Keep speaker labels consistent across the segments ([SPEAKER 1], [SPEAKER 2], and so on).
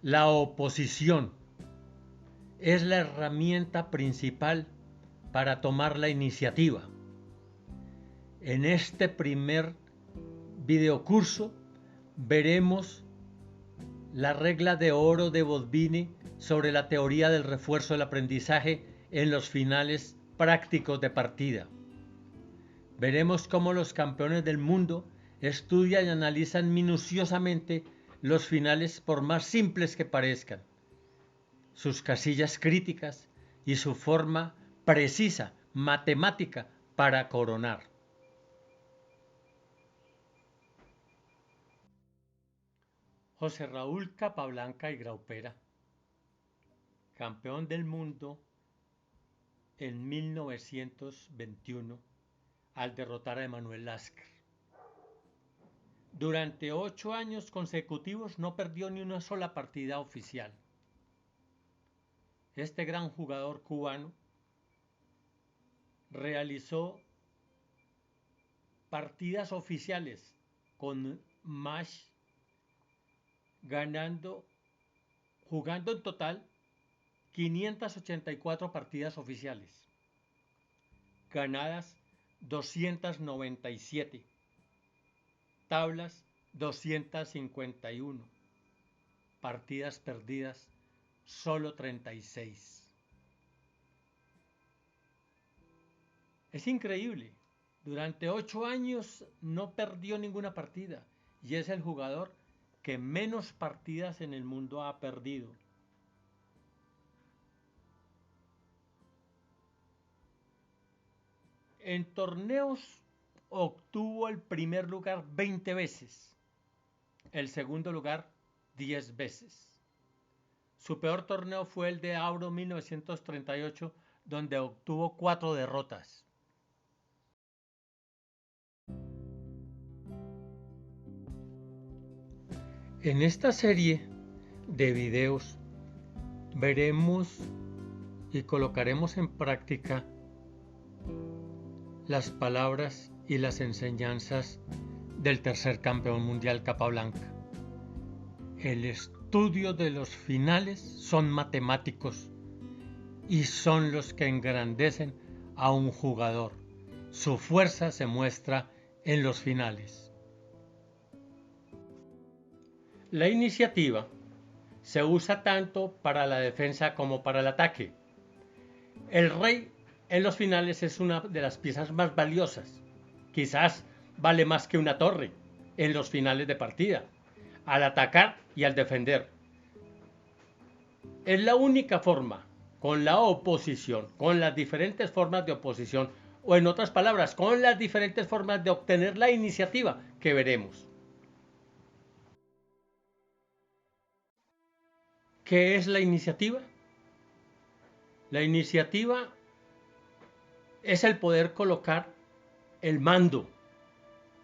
[SPEAKER 1] La oposición es la herramienta principal para tomar la iniciativa. En este primer videocurso veremos la regla de oro de Botvinnik sobre la teoría del refuerzo del aprendizaje en los finales prácticos de partida. Veremos cómo los campeones del mundo estudian y analizan minuciosamente los finales por más simples que parezcan, sus casillas críticas y su forma precisa, matemática, para coronar. José Raúl Capablanca y Graupera, campeón del mundo en 1921 al derrotar a Emanuel Lasker. Durante 8 años consecutivos no perdió ni una sola partida oficial. Este gran jugador cubano realizó partidas oficiales con MASH, jugando en total 584 partidas oficiales, ganadas 297, tablas 251, partidas perdidas solo 36. Es increíble, durante 8 años no perdió ninguna partida y es el jugador que menos partidas en el mundo ha perdido. En torneos obtuvo el primer lugar 20 veces, el segundo lugar 10 veces. Su peor torneo fue el de Auro 1938, donde obtuvo 4 derrotas. En esta serie de videos veremos y colocaremos en práctica las palabras y las enseñanzas del tercer campeón mundial Capablanca. El estudio de los finales son matemáticos y son los que engrandecen a un jugador. Su fuerza se muestra en los finales. La iniciativa se usa tanto para la defensa como para el ataque. El rey en los finales es una de las piezas más valiosas. Quizás vale más que una torre en los finales de partida, al atacar y al defender. Es la única forma, con la oposición, con las diferentes formas de oposición, o en otras palabras, con las diferentes formas de obtener la iniciativa que veremos. ¿Qué es la iniciativa? La iniciativa es el poder colocar el mando,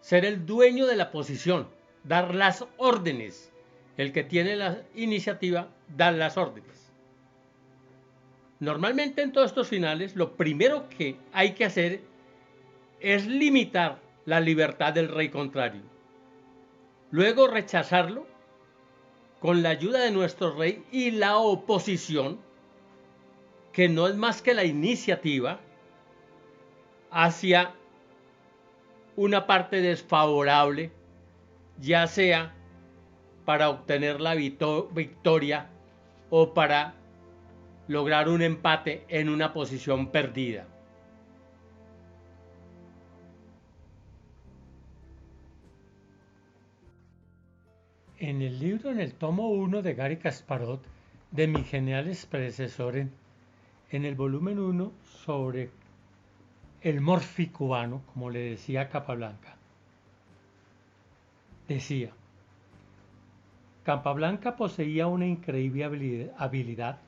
[SPEAKER 1] ser el dueño de la posición, dar las órdenes. El que tiene la iniciativa da las órdenes. Normalmente en todos estos finales lo primero que hay que hacer es limitar la libertad del rey contrario. Luego rechazarlo con la ayuda de nuestro rey y la oposición, que no es más que la iniciativa, hacia una parte desfavorable, ya sea para obtener la victoria o para lograr un empate en una posición perdida. En el libro, en el tomo 1 de Garry Kasparov, de mis geniales predecesores, en el volumen 1 sobre el Morphy cubano, como le decía Capablanca, decía: Capablanca poseía una increíble habilidad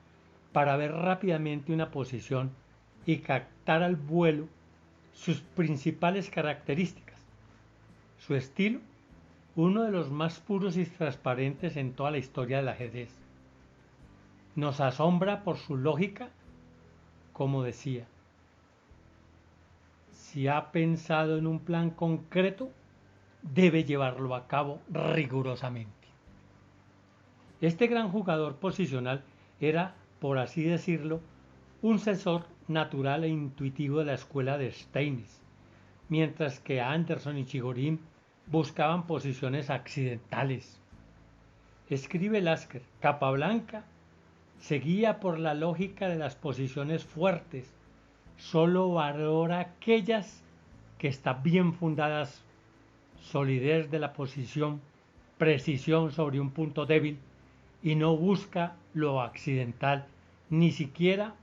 [SPEAKER 1] para ver rápidamente una posición y captar al vuelo sus principales características. Su estilo, uno de los más puros y transparentes en toda la historia del ajedrez. Nos asombra por su lógica, como decía. Si ha pensado en un plan concreto, debe llevarlo a cabo rigurosamente. Este gran jugador posicional era, por así decirlo, un sucesor natural e intuitivo de la escuela de Steines, mientras que Anderson y Chigorin buscaban posiciones accidentales. Escribe Lasker, Capablanca seguía por la lógica de las posiciones fuertes, solo valora aquellas que están bien fundadas, solidez de la posición, precisión sobre un punto débil, y no busca lo accidental, ni siquiera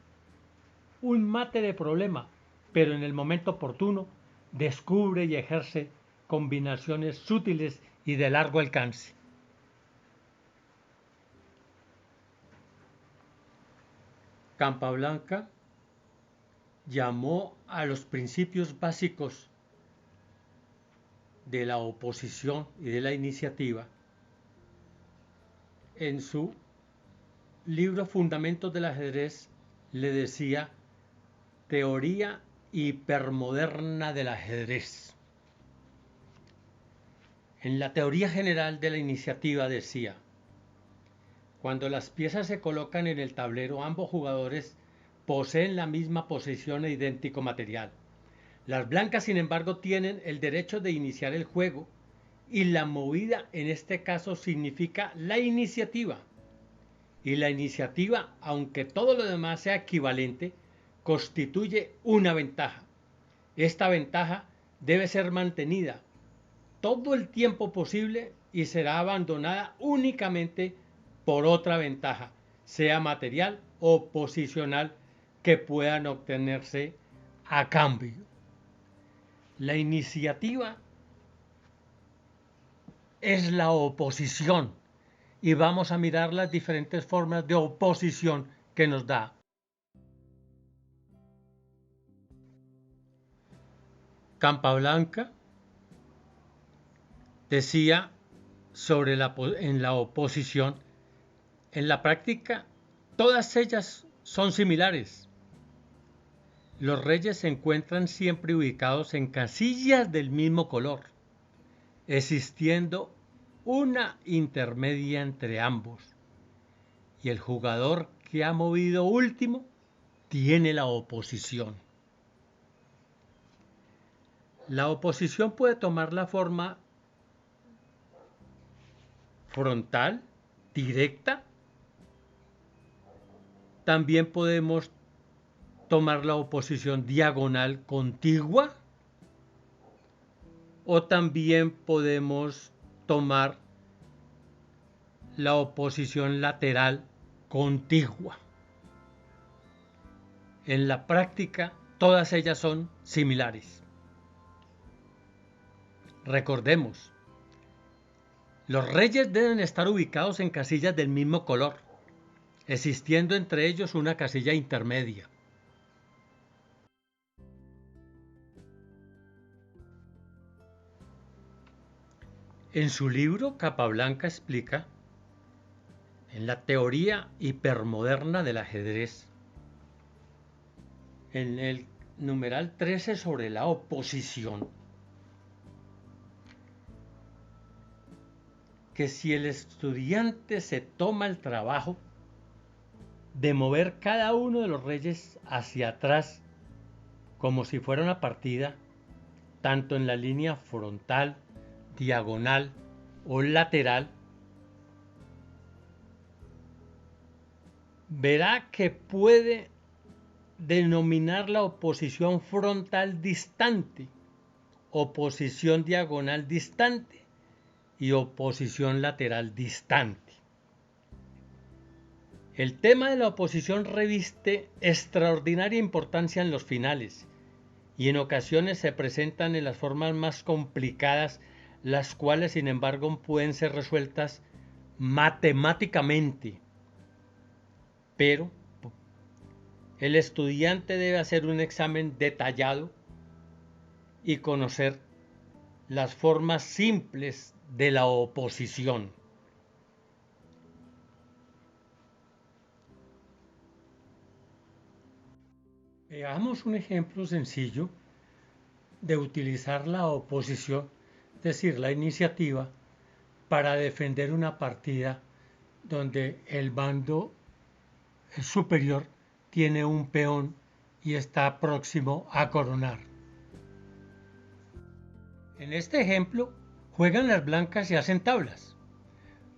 [SPEAKER 1] un mate de problema, pero en el momento oportuno descubre y ejerce combinaciones sutiles y de largo alcance. Capablanca llamó a los principios básicos de la oposición y de la iniciativa en su libro Fundamentos del ajedrez. Le decía teoría hipermoderna del ajedrez. En la teoría general de la iniciativa decía: cuando las piezas se colocan en el tablero, ambos jugadores poseen la misma posición e idéntico material. Las blancas, sin embargo, tienen el derecho de iniciar el juego, y la movida en este caso significa la iniciativa. Y la iniciativa, aunque todo lo demás sea equivalente, constituye una ventaja. Esta ventaja debe ser mantenida todo el tiempo posible y será abandonada únicamente por otra ventaja, sea material o posicional, que puedan obtenerse a cambio. La iniciativa es la oposición, y vamos a mirar las diferentes formas de oposición que nos da. Capablanca decía en la oposición: en la práctica todas ellas son similares. Los reyes se encuentran siempre ubicados en casillas del mismo color, existiendo una intermedia entre ambos, y el jugador que ha movido último tiene la oposición. La oposición puede tomar la forma frontal, directa. También podemos tomar la oposición diagonal contigua, o también podemos tomar la oposición lateral contigua. En la práctica, todas ellas son similares. Recordemos, los reyes deben estar ubicados en casillas del mismo color, existiendo entre ellos una casilla intermedia. En su libro, Capablanca explica, en la teoría hipermoderna del ajedrez, en el numeral 13 sobre la oposición, que si el estudiante se toma el trabajo de mover cada uno de los reyes hacia atrás como si fuera una partida, tanto en la línea frontal, diagonal o lateral, verá que puede denominar la oposición frontal distante, oposición diagonal distante y oposición lateral distante. El tema de la oposición reviste extraordinaria importancia en los finales, y en ocasiones se presentan en las formas más complicadas, las cuales sin embargo pueden ser resueltas matemáticamente. Pero el estudiante debe hacer un examen detallado y conocer las formas simples de la oposición. Veamos un ejemplo sencillo de utilizar la oposición, es decir, la iniciativa, para defender una partida donde el bando superior tiene un peón y está próximo a coronar. En este ejemplo juegan las blancas y hacen tablas,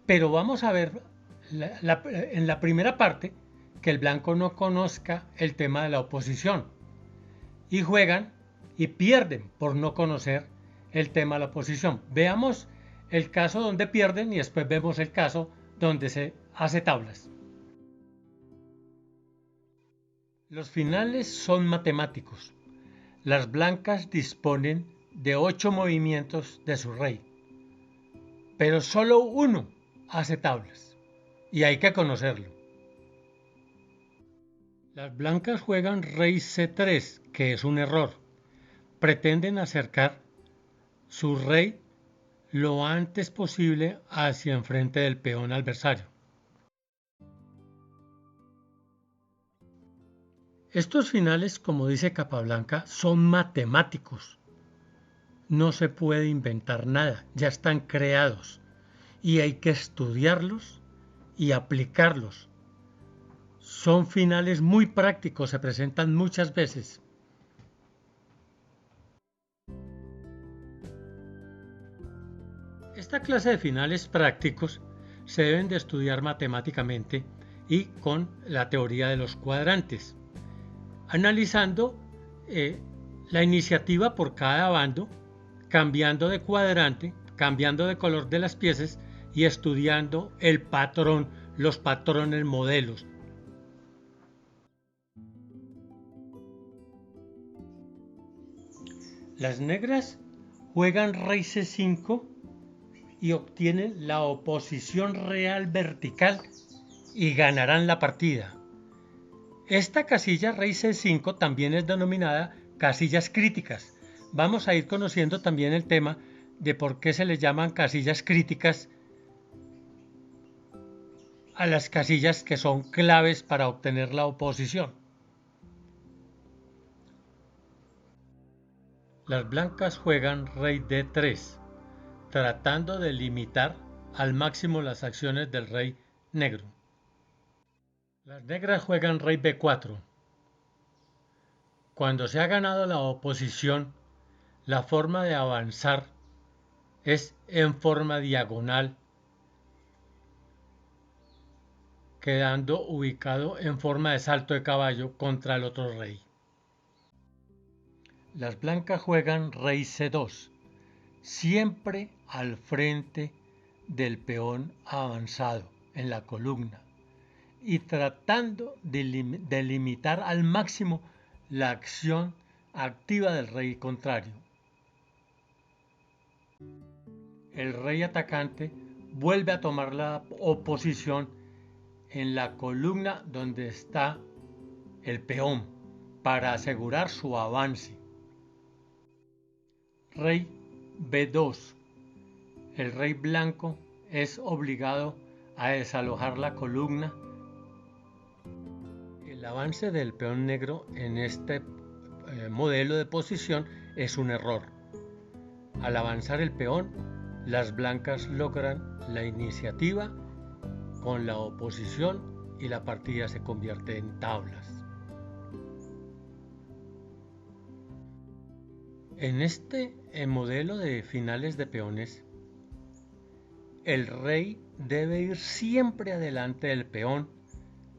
[SPEAKER 1] pero vamos a ver en la primera parte que el blanco no conozca el tema de la oposición y juegan y pierden por no conocer el tema de la oposición. Veamos el caso donde pierden y después vemos el caso donde se hace tablas. Los finales son matemáticos. Las blancas disponen de 8 movimientos de su rey, pero solo uno hace tablas y hay que conocerlo. Las blancas juegan rey C3, que es un error. Pretenden acercar su rey lo antes posible hacia enfrente del peón adversario. Estos finales, como dice Capablanca, son matemáticos. No se puede inventar nada, ya están creados y hay que estudiarlos y aplicarlos. Son finales muy prácticos, se presentan muchas veces. Esta clase de finales prácticos se deben de estudiar matemáticamente y con la teoría de los cuadrantes, analizando la iniciativa por cada bando, cambiando de cuadrante, cambiando de color de las piezas y estudiando el patrón, los patrones modelos. Las negras juegan rey C5 y obtienen la oposición real vertical y ganarán la partida. Esta casilla rey C5 también es denominada casillas críticas. Vamos a ir conociendo también el tema de por qué se les llaman casillas críticas a las casillas que son claves para obtener la oposición. Las blancas juegan rey D3, tratando de limitar al máximo las acciones del rey negro. Las negras juegan rey B4. Cuando se ha ganado la oposición, la forma de avanzar es en forma diagonal, quedando ubicado en forma de salto de caballo contra el otro rey. Las blancas juegan rey C2, siempre al frente del peón avanzado en la columna y tratando de limitar al máximo la acción activa del rey contrario. El rey atacante vuelve a tomar la oposición en la columna donde está el peón para asegurar su avance. Rey B2. El rey blanco es obligado a desalojar la columna. El avance del peón negro en este modelo de posición es un error. Al avanzar el peón, las blancas logran la iniciativa con la oposición y la partida se convierte en tablas. En este modelo de finales de peones, el rey debe ir siempre adelante del peón,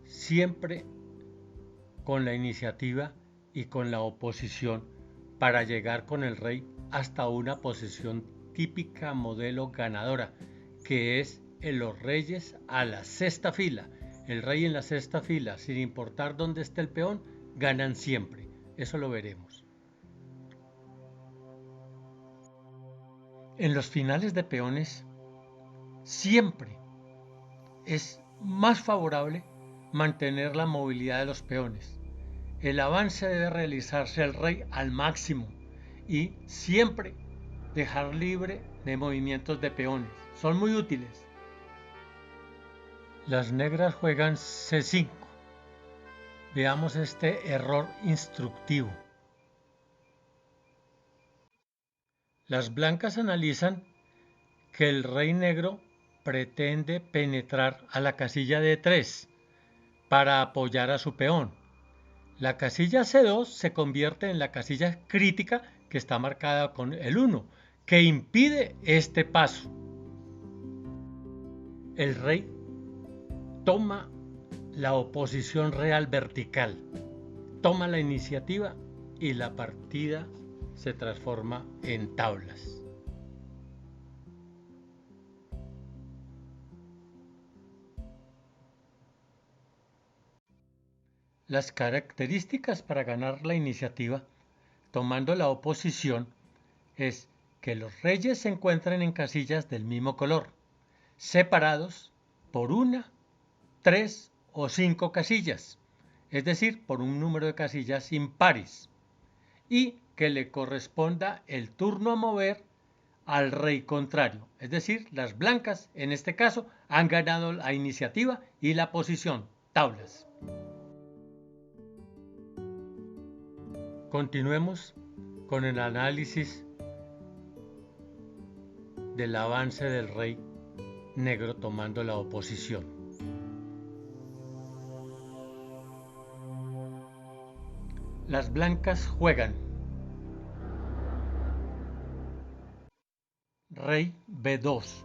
[SPEAKER 1] siempre con la iniciativa y con la oposición para llegar con el rey hasta una posición típica modelo ganadora, que es en los reyes a la sexta fila. El rey en la sexta fila, sin importar dónde esté el peón, ganan siempre. Eso lo veremos. En los finales de peones, siempre es más favorable mantener la movilidad de los peones. El avance debe realizarse el rey al máximo y siempre dejar libre de movimientos de peones. Son muy útiles. Las negras juegan C5. Veamos este error instructivo. Las blancas analizan que el rey negro pretende penetrar a la casilla D3 para apoyar a su peón. La casilla C2 se convierte en la casilla crítica que está marcada con el 1, que impide este paso. El rey toma la oposición real vertical, toma la iniciativa y la partida se transforma en tablas. Las características para ganar la iniciativa, tomando la oposición, es que los reyes se encuentren en casillas del mismo color, separados por 1, 3 o 5 casillas, es decir, por un número de casillas impares, y que le corresponda el turno a mover al rey contrario, es decir, las blancas en este caso han ganado la iniciativa y la posición, tablas. Continuemos con el análisis del avance del rey negro tomando la oposición. Las blancas juegan rey B2.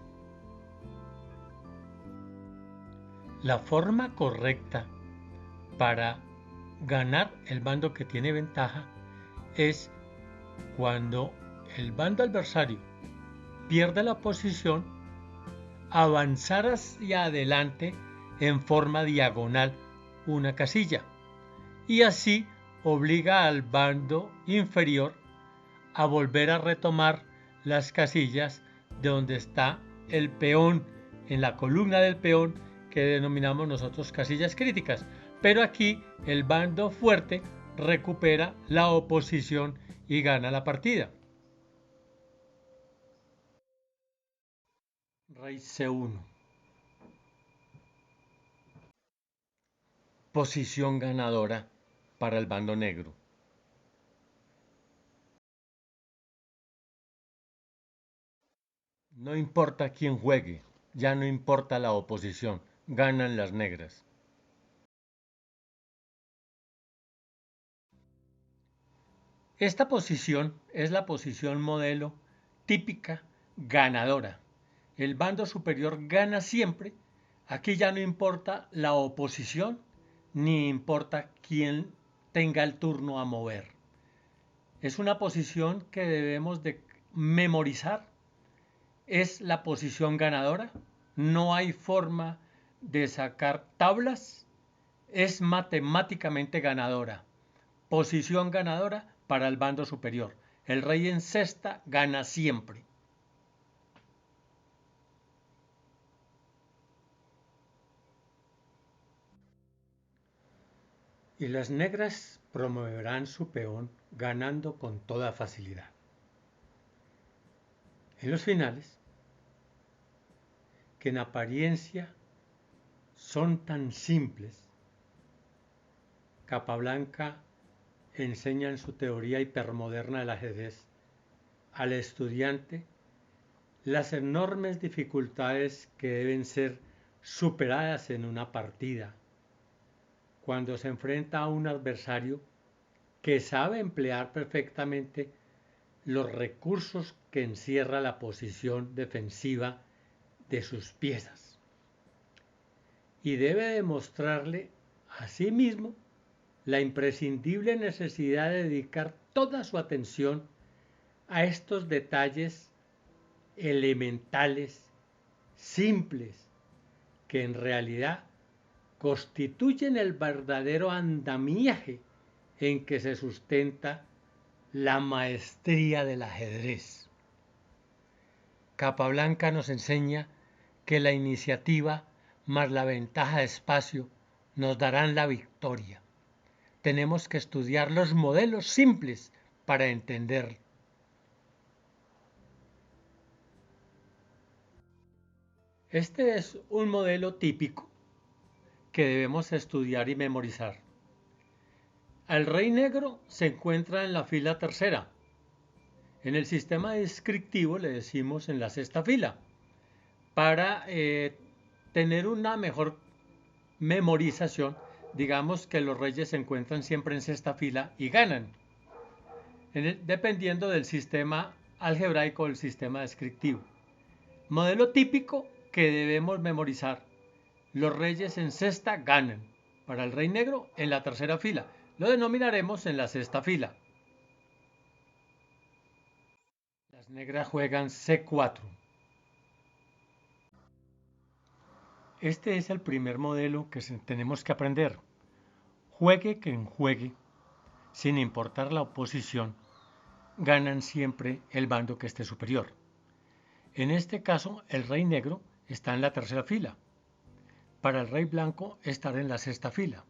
[SPEAKER 1] La forma correcta para ganar el bando que tiene ventaja es cuando el bando adversario pierde la posición, avanzar hacia adelante en forma diagonal una casilla y así obliga al bando inferior a volver a retomar las casillas de donde está el peón, en la columna del peón que denominamos nosotros casillas críticas, pero aquí el bando fuerte recupera la oposición y gana la partida. Rey C1. Posición ganadora para el bando negro. No importa quién juegue, ya no importa la oposición, ganan las negras. Esta posición es la posición modelo típica ganadora. El bando superior gana siempre. Aquí ya no importa la oposición, ni importa quién tenga el turno a mover. Es una posición que debemos de memorizar. Es la posición ganadora. No hay forma de sacar tablas. Es matemáticamente ganadora. Posición ganadora para el bando superior. El rey en cesta gana siempre. Y las negras promoverán su peón ganando con toda facilidad. En los finales, que en apariencia son tan simples, Capablanca enseña en su teoría hipermoderna del ajedrez al estudiante las enormes dificultades que deben ser superadas en una partida cuando se enfrenta a un adversario que sabe emplear perfectamente los recursos que encierra la posición defensiva de sus piezas y debe demostrarle a sí mismo la imprescindible necesidad de dedicar toda su atención a estos detalles elementales, simples, que en realidad constituyen el verdadero andamiaje en que se sustenta la maestría del ajedrez. Capablanca nos enseña que la iniciativa más la ventaja de espacio nos darán la victoria. Tenemos que estudiar los modelos simples para entenderlo. Este es un modelo típico que debemos estudiar y memorizar. El rey negro se encuentra en la fila tercera. En el sistema descriptivo le decimos en la sexta fila. para tener una mejor memorización. Digamos que los reyes se encuentran siempre en sexta fila y ganan, dependiendo del sistema algebraico o el sistema descriptivo. Modelo típico que debemos memorizar: los reyes en sexta ganan. Para el rey negro, en la tercera fila. Lo denominaremos en la sexta fila. Las negras juegan C4. Este es el primer modelo que tenemos que aprender. Juegue quien juegue, sin importar la oposición, ganan siempre el bando que esté superior. En este caso, el rey negro está en la tercera fila. Para el rey blanco, estará en la sexta fila.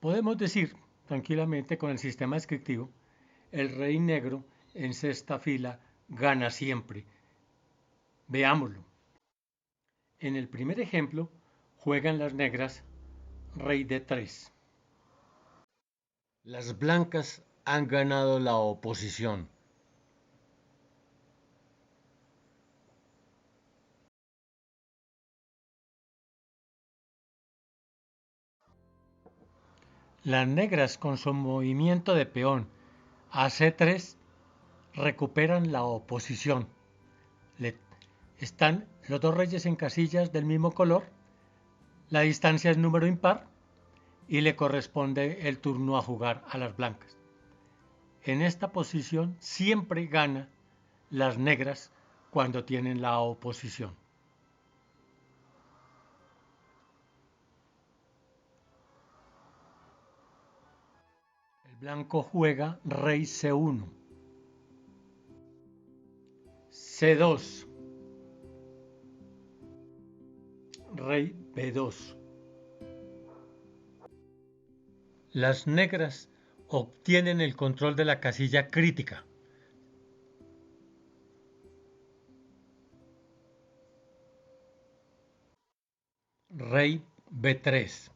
[SPEAKER 1] Podemos decir tranquilamente con el sistema descriptivo: el rey negro en sexta fila gana siempre. Veámoslo. En el primer ejemplo, juegan las negras rey D3. Las blancas han ganado la oposición. Las negras, con su movimiento de peón a C3, recuperan la oposición. Están los dos reyes en casillas del mismo color, la distancia es número impar y le corresponde el turno a jugar a las blancas. En esta posición siempre gana las negras cuando tienen la oposición. El blanco juega rey C1, C2, rey B2. Las negras obtienen el control de la casilla crítica. Rey B3.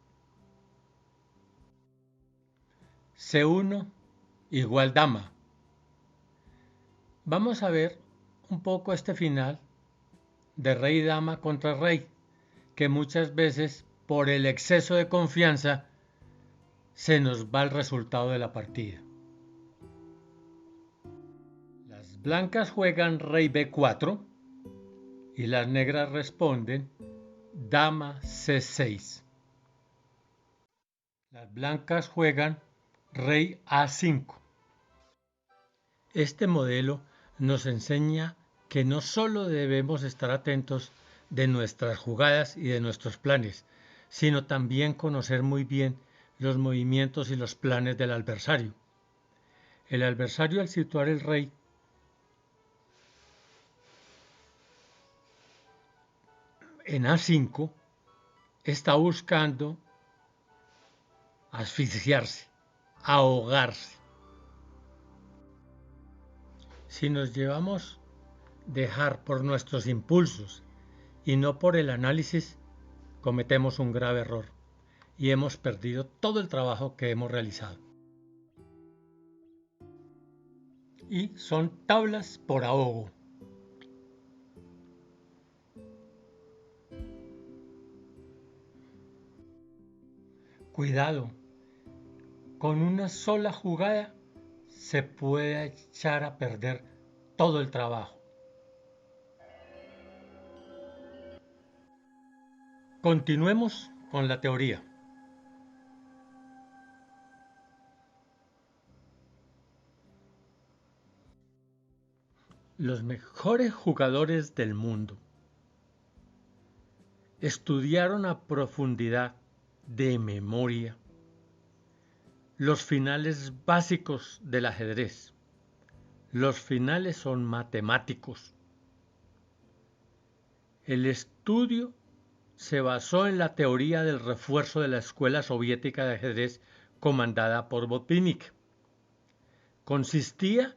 [SPEAKER 1] C1 igual dama. Vamos a ver un poco este final de rey dama contra rey, que muchas veces por el exceso de confianza se nos va el resultado de la partida. Las blancas juegan rey B4 y las negras responden dama C6. Las blancas juegan rey A5. Este modelo nos enseña que no solo debemos estar atentos de nuestras jugadas y de nuestros planes, sino también conocer muy bien los movimientos y los planes del adversario. El adversario, al situar el rey en A5, está buscando asfixiarse, ahogarse. Si nos llevamos dejar por nuestros impulsos y no por el análisis, cometemos un grave error y hemos perdido todo el trabajo que hemos realizado. Y son tablas por ahogo. Cuidado, con una sola jugada se puede echar a perder todo el trabajo. Continuemos con la teoría. Los mejores jugadores del mundo estudiaron a profundidad, de memoria, los finales básicos del ajedrez. Los finales son matemáticos. El estudio se basó en la teoría del refuerzo de la Escuela Soviética de Ajedrez comandada por Botvinnik. Consistía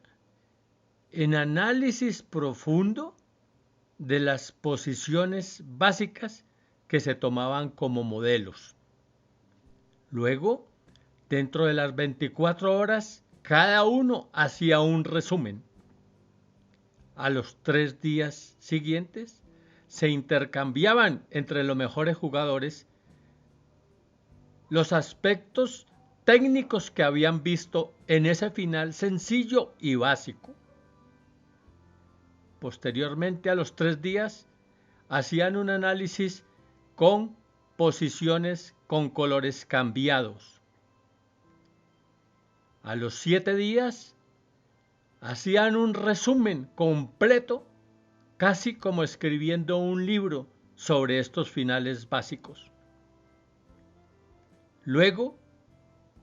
[SPEAKER 1] en análisis profundo de las posiciones básicas que se tomaban como modelos. Luego, dentro de las 24 horas, cada uno hacía un resumen. A los 3 días siguientes, se intercambiaban entre los mejores jugadores los aspectos técnicos que habían visto en ese final sencillo y básico. Posteriormente, a los 3 días, hacían un análisis con posiciones con colores cambiados. A los 7 días, hacían un resumen completo, casi como escribiendo un libro sobre estos finales básicos. Luego,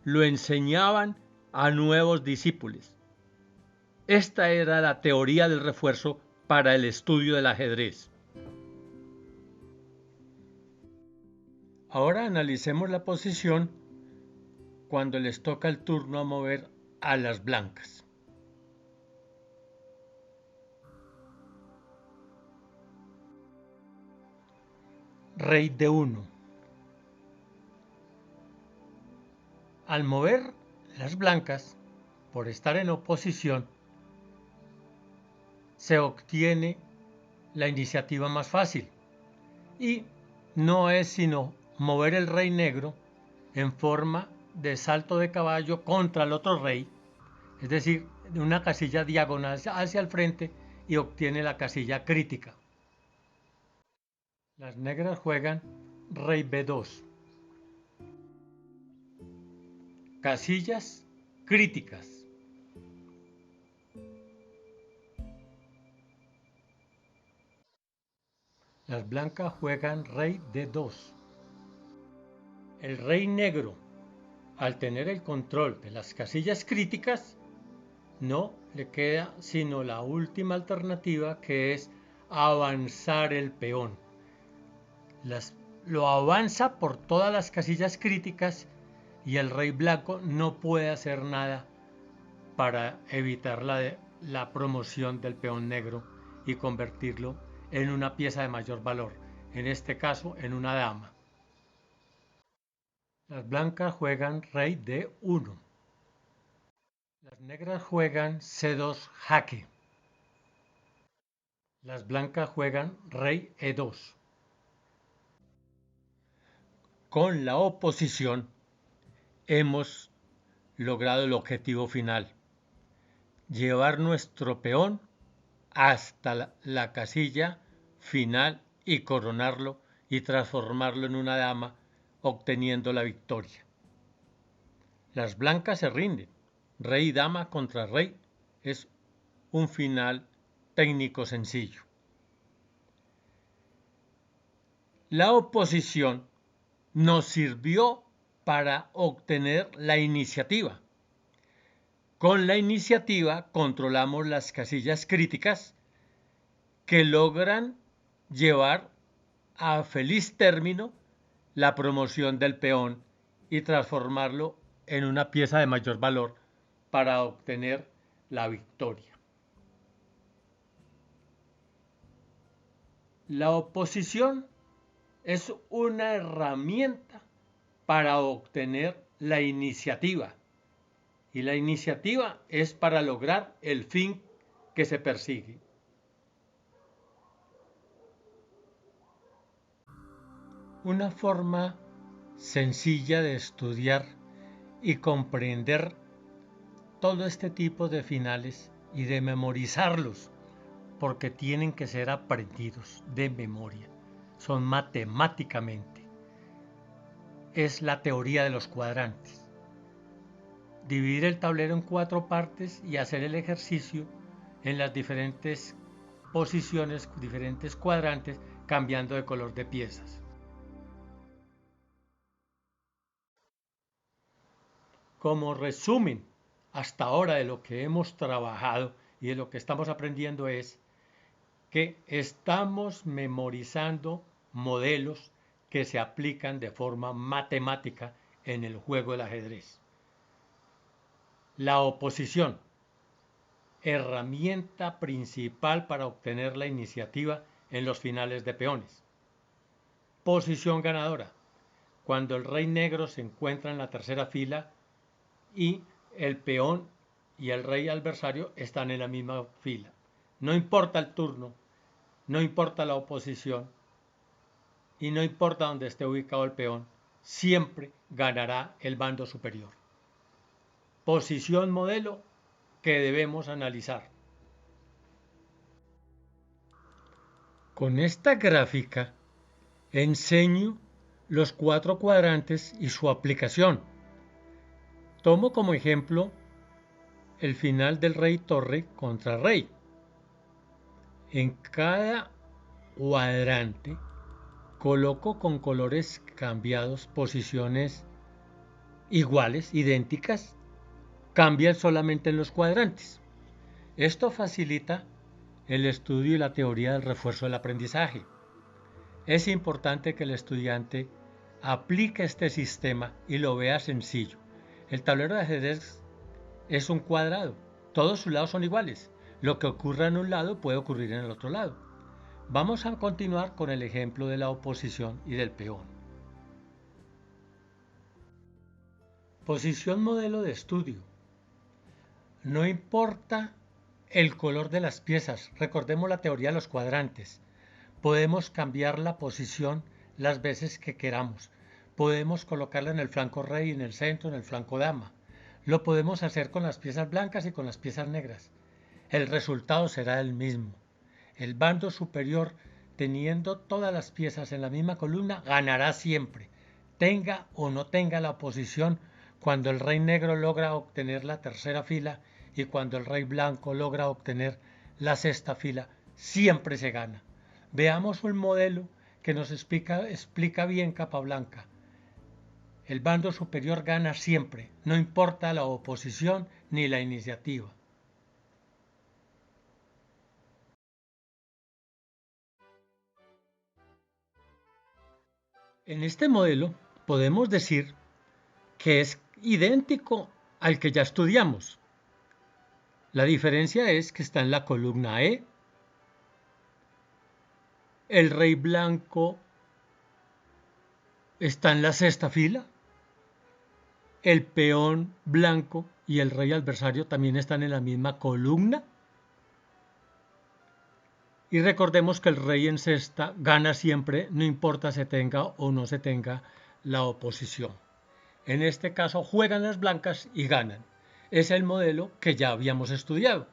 [SPEAKER 1] lo enseñaban a nuevos discípulos. Esta era la teoría del refuerzo para el estudio del ajedrez. Ahora analicemos la posición cuando les toca el turno a mover a las blancas. Rey de 1. Al mover las blancas, por estar en oposición, se obtiene la iniciativa más fácil y no es sino mover el rey negro en forma de salto de caballo contra el otro rey, es decir, de una casilla diagonal hacia el frente, y obtiene la casilla crítica. Las negras juegan rey b2. Casillas críticas. Las blancas juegan rey d2. El rey negro, al tener el control de las casillas críticas, no le queda sino la última alternativa, que es avanzar el peón. Lo avanza por todas las casillas críticas y el rey blanco no puede hacer nada para evitar la promoción del peón negro y convertirlo en una pieza de mayor valor, en este caso en una dama. Las blancas juegan rey d1. Las negras juegan c2 jaque. Las blancas juegan rey e2. Con la oposición hemos logrado el objetivo final: llevar nuestro peón hasta la casilla final y coronarlo y transformarlo en una dama, obteniendo la victoria. Las blancas se rinden. Rey y dama contra rey es un final técnico sencillo. La oposición nos sirvió para obtener la iniciativa. Con la iniciativa controlamos las casillas críticas que logran llevar a feliz término la promoción del peón y transformarlo en una pieza de mayor valor para obtener la victoria. La oposición es una herramienta para obtener la iniciativa, y la iniciativa es para lograr el fin que se persigue. Una forma sencilla de estudiar y comprender todo este tipo de finales y de memorizarlos, porque tienen que ser aprendidos de memoria, son matemáticamente, es la teoría de los cuadrantes. Dividir el tablero en 4 partes y hacer el ejercicio en las diferentes posiciones, diferentes cuadrantes, cambiando de color de piezas. Como resumen hasta ahora de lo que hemos trabajado y de lo que estamos aprendiendo, es que estamos memorizando modelos que se aplican de forma matemática en el juego del ajedrez. La oposición, herramienta principal para obtener la iniciativa en los finales de peones. Posición ganadora, cuando el rey negro se encuentra en la tercera fila y el peón y el rey adversario están en la misma fila. No importa el turno, no importa la oposición y no importa dónde esté ubicado el peón, siempre ganará el bando superior. Posición modelo que debemos analizar. Con esta gráfica enseño los 4 cuadrantes y su aplicación. Tomo como ejemplo el final del rey torre contra rey. En cada cuadrante coloco con colores cambiados posiciones iguales, idénticas, cambian solamente en los cuadrantes. Esto facilita el estudio y la teoría del refuerzo del aprendizaje. Es importante que el estudiante aplique este sistema y lo vea sencillo. El tablero de ajedrez es un cuadrado, todos sus lados son iguales. Lo que ocurra en un lado puede ocurrir en el otro lado. Vamos a continuar con el ejemplo de la oposición y del peón. Posición modelo de estudio. No importa el color de las piezas, recordemos la teoría de los cuadrantes. Podemos cambiar la posición las veces que queramos. Podemos colocarla en el flanco rey, en el centro, en el flanco dama. Lo podemos hacer con las piezas blancas y con las piezas negras. El resultado será el mismo. El bando superior, teniendo todas las piezas en la misma columna, ganará siempre, tenga o no tenga la oposición, cuando el rey negro logra obtener la tercera fila y cuando el rey blanco logra obtener la sexta fila, siempre se gana. Veamos un modelo que nos explica bien Capablanca. El bando superior gana siempre, no importa la oposición ni la iniciativa. En este modelo podemos decir que es idéntico al que ya estudiamos. La diferencia es que está en la columna E. El rey blanco está en la sexta fila. El peón blanco y el rey adversario también están en la misma columna. Y recordemos que el rey en cesta gana siempre, no importa se tenga o no se tenga la oposición. En este caso juegan las blancas y ganan. Es el modelo que ya habíamos estudiado.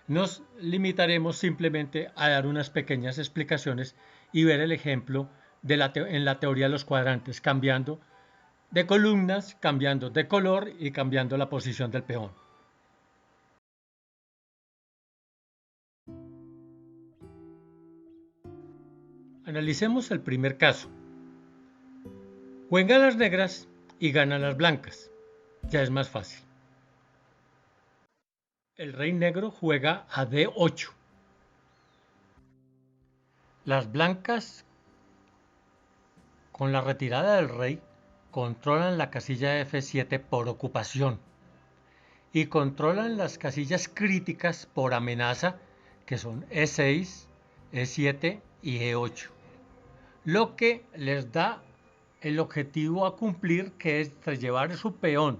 [SPEAKER 1] Nos limitaremos simplemente a dar unas pequeñas explicaciones y ver el ejemplo en la teoría de los cuadrantes, cambiando de columnas, cambiando de color y cambiando la posición del peón. Analicemos el primer caso. Juegan las negras y ganan las blancas. Ya es más fácil. El rey negro juega a D8. Las blancas, con la retirada del rey, controlan la casilla F7 por ocupación y controlan las casillas críticas por amenaza, que son E6, E7 y E8, lo que les da el objetivo a cumplir, que es llevar su peón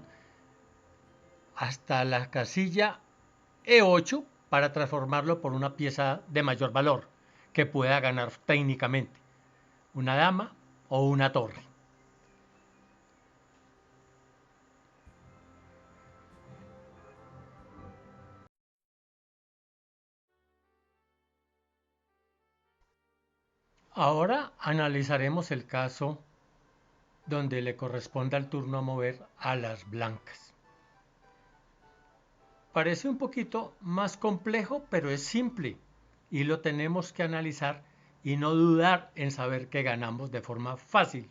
[SPEAKER 1] hasta la casilla E8 para transformarlo por una pieza de mayor valor que pueda ganar técnicamente, una dama o una torre. Ahora analizaremos el caso donde le corresponda el turno a mover a las blancas. Parece un poquito más complejo, pero es simple y lo tenemos que analizar y no dudar en saber que ganamos de forma fácil.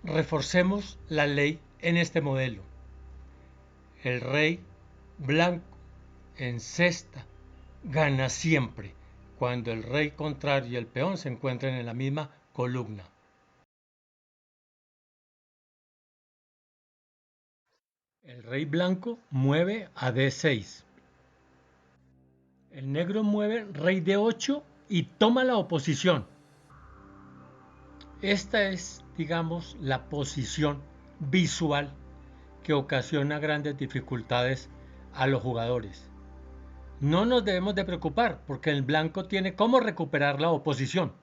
[SPEAKER 1] Reforcemos la ley en este modelo. El rey blanco en cesta gana siempre cuando el rey contrario y el peón se encuentren en la misma columna. El rey blanco mueve a D6. El negro mueve rey D8 y toma la oposición. Esta es, digamos, la posición visual que ocasiona grandes dificultades a los jugadores. No nos debemos de preocupar porque el blanco tiene cómo recuperar la oposición.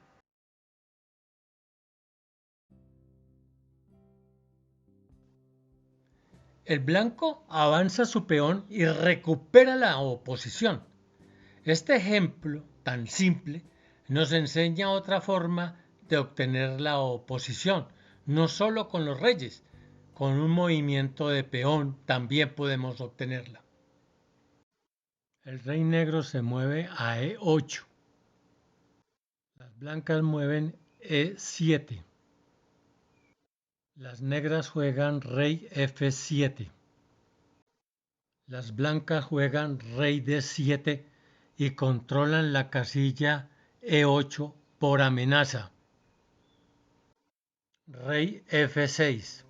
[SPEAKER 1] El blanco avanza su peón y recupera la oposición. Este ejemplo tan simple nos enseña otra forma de obtener la oposición, no solo con los reyes, con un movimiento de peón también podemos obtenerla. El rey negro se mueve a E8. Las blancas mueven E7. Las negras juegan rey F7. Las blancas juegan rey D7 y controlan la casilla E8 por amenaza. Rey F6.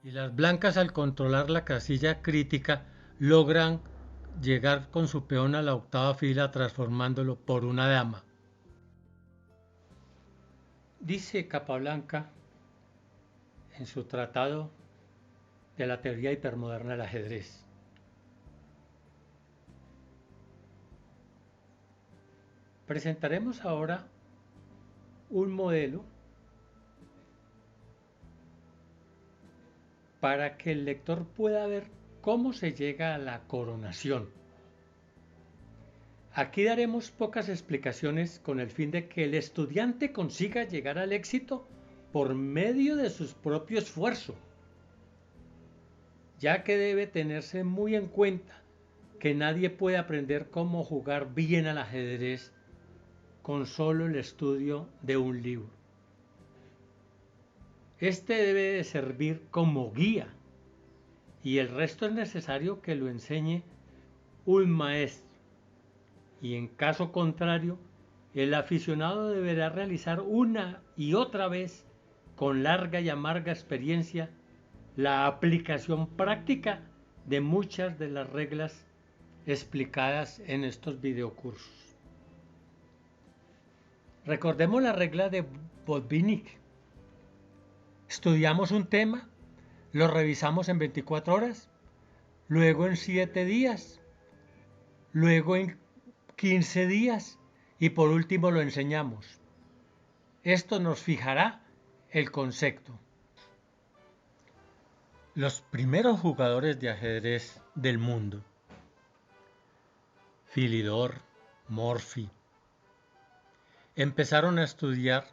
[SPEAKER 1] Y las blancas, al controlar la casilla crítica, logran llegar con su peón a la octava fila transformándolo por una dama. Dice Capablanca en su tratado de la teoría hipermoderna del ajedrez: presentaremos ahora un modelo para que el lector pueda ver cómo se llega a la coronación. Aquí daremos pocas explicaciones con el fin de que el estudiante consiga llegar al éxito por medio de su propio esfuerzo, ya que debe tenerse muy en cuenta que nadie puede aprender cómo jugar bien al ajedrez con solo el estudio de un libro. Este debe de servir como guía y el resto es necesario que lo enseñe un maestro. Y en caso contrario, el aficionado deberá realizar una y otra vez, con larga y amarga experiencia, la aplicación práctica de muchas de las reglas explicadas en estos videocursos. Recordemos la regla de Botvinnik. Estudiamos un tema, lo revisamos en 24 horas, luego en 7 días, luego en 15 días y por último lo enseñamos. Esto nos fijará el concepto. Los primeros jugadores de ajedrez del mundo, Philidor, Morphy, empezaron a estudiar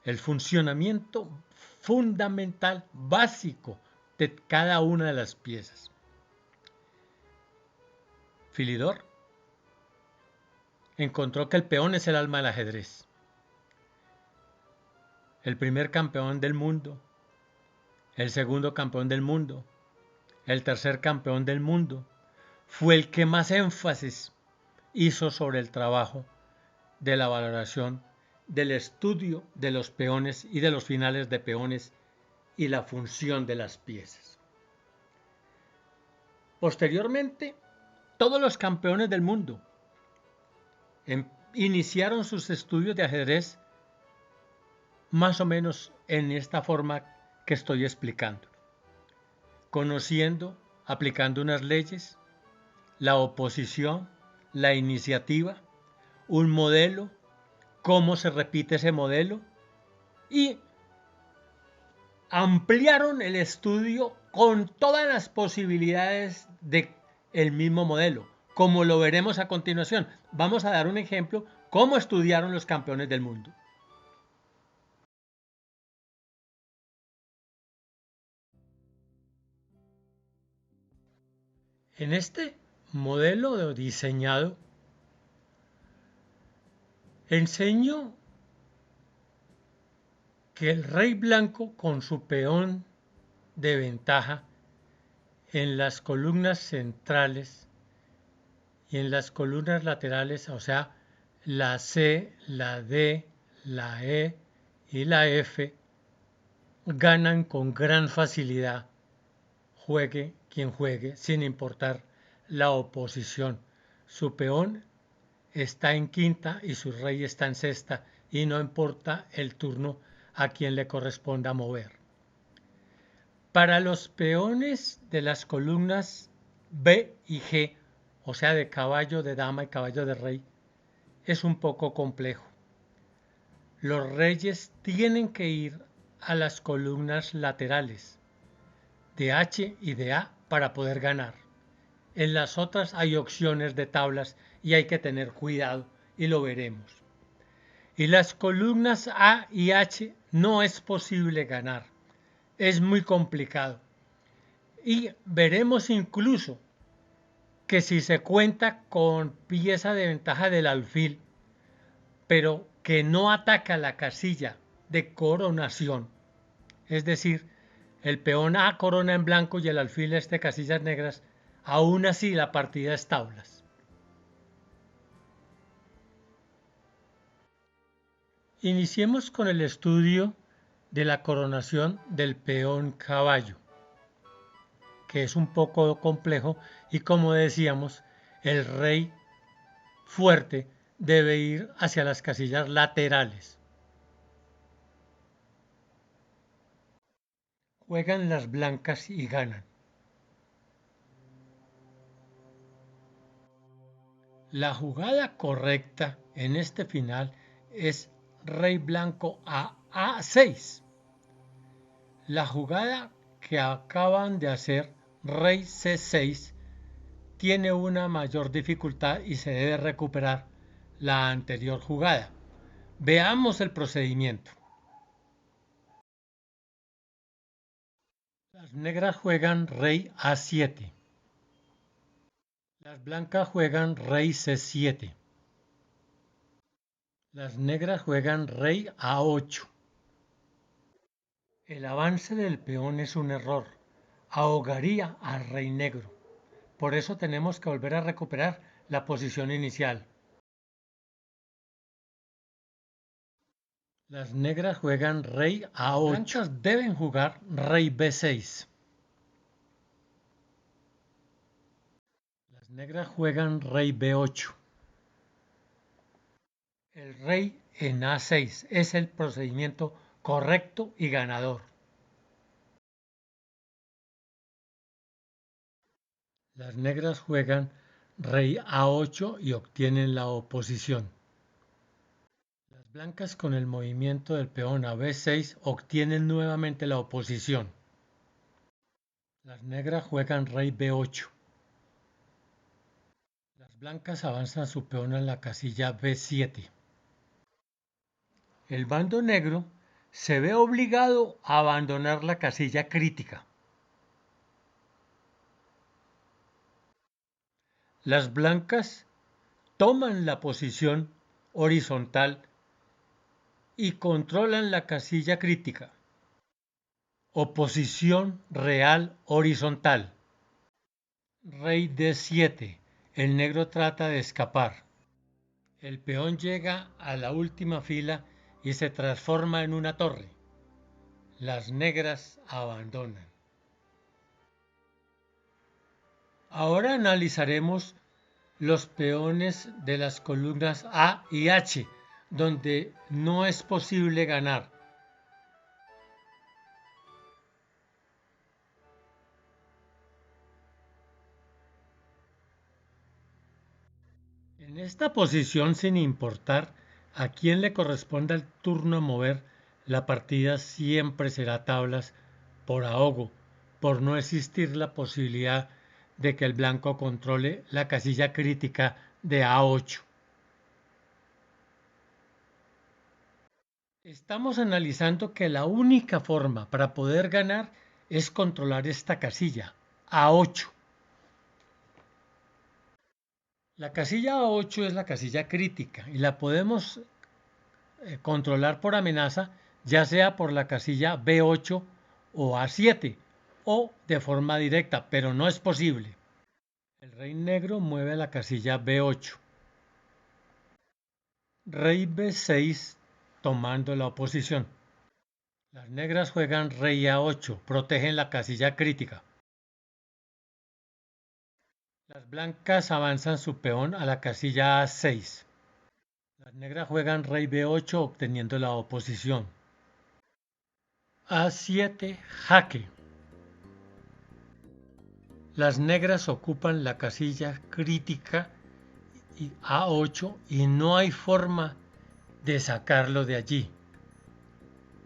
[SPEAKER 1] el funcionamiento fundamental, básico de cada una de las piezas. Philidor encontró que el peón es el alma del ajedrez. El primer campeón del mundo, el segundo campeón del mundo, el tercer campeón del mundo, fue el que más énfasis hizo sobre el trabajo de la valoración del estudio de los peones y de los finales de peones y la función de las piezas. Posteriormente, todos los campeones del mundo iniciaron sus estudios de ajedrez más o menos en esta forma que estoy explicando, conociendo, aplicando unas leyes, la oposición, la iniciativa, un modelo, cómo se repite ese modelo, y ampliaron el estudio con todas las posibilidades del mismo modelo, como lo veremos a continuación. Vamos a dar un ejemplo cómo estudiaron los campeones del mundo. En este modelo diseñado, enseño que el rey blanco con su peón de ventaja en las columnas centrales y en las columnas laterales, o sea, la C, la D, la E y la F, ganan con gran facilidad, juegue quien juegue, sin importar la oposición. Su peón está en quinta y su rey está en sexta, y no importa el turno a quien le corresponda mover. Para los peones de las columnas B y G, o sea, de caballo de dama y caballo de rey, es un poco complejo. Los reyes tienen que ir a las columnas laterales de H y de A para poder ganar. En las otras hay opciones de tablas y hay que tener cuidado y lo veremos. Y las columnas A y H no es posible ganar. Es muy complicado. Y veremos incluso que si se cuenta con pieza de ventaja del alfil, pero que no ataca la casilla de coronación, es decir, el peón A corona en blanco y el alfil es de casillas negras, aún así la partida es tablas. Iniciemos con el estudio de la coronación del peón caballo, que es un poco complejo y como decíamos, el rey fuerte debe ir hacia las casillas laterales. Juegan las blancas y ganan. La jugada correcta en este final es rey blanco a A6. La jugada que acaban de hacer, rey C6, tiene una mayor dificultad y se debe recuperar la anterior jugada. Veamos el procedimiento. Las negras juegan rey A7. Las blancas juegan rey C7. Las negras juegan rey A8. El avance del peón es un error. Ahogaría al rey negro. Por eso tenemos que volver a recuperar la posición inicial. Las negras juegan rey A8. Las blancas deben jugar rey B6. Las negras juegan rey B8. El rey en A6 es el procedimiento correcto y ganador. Las negras juegan rey A8 y obtienen la oposición. Las blancas con el movimiento del peón a B6 obtienen nuevamente la oposición. Las negras juegan rey B8. Las blancas avanzan su peón en la casilla B7. El bando negro se ve obligado a abandonar la casilla crítica. Las blancas toman la posición horizontal y controlan la casilla crítica. Oposición real horizontal. Rey D7. El negro trata de escapar. El peón llega a la última fila y se transforma en una torre. Las negras abandonan. Ahora analizaremos los peones de las columnas A y H, donde no es posible ganar. En esta posición, sin importar a quién le corresponda el turno a mover, la partida siempre será tablas por ahogo, por no existir la posibilidad de que el blanco controle la casilla crítica de A8. Estamos analizando que la única forma para poder ganar es controlar esta casilla, A8. La casilla A8 es la casilla crítica y la podemos controlar por amenaza, ya sea por la casilla B8 o A7 o de forma directa, pero no es posible. El rey negro mueve la casilla B8. Rey B6 tomando la oposición. Las negras juegan rey A8, protegen la casilla crítica. Las blancas avanzan su peón a la casilla A6. Las negras juegan rey B8 obteniendo la oposición. A7 jaque. las negras ocupan la casilla crítica A8 y no hay forma de sacarlo de allí.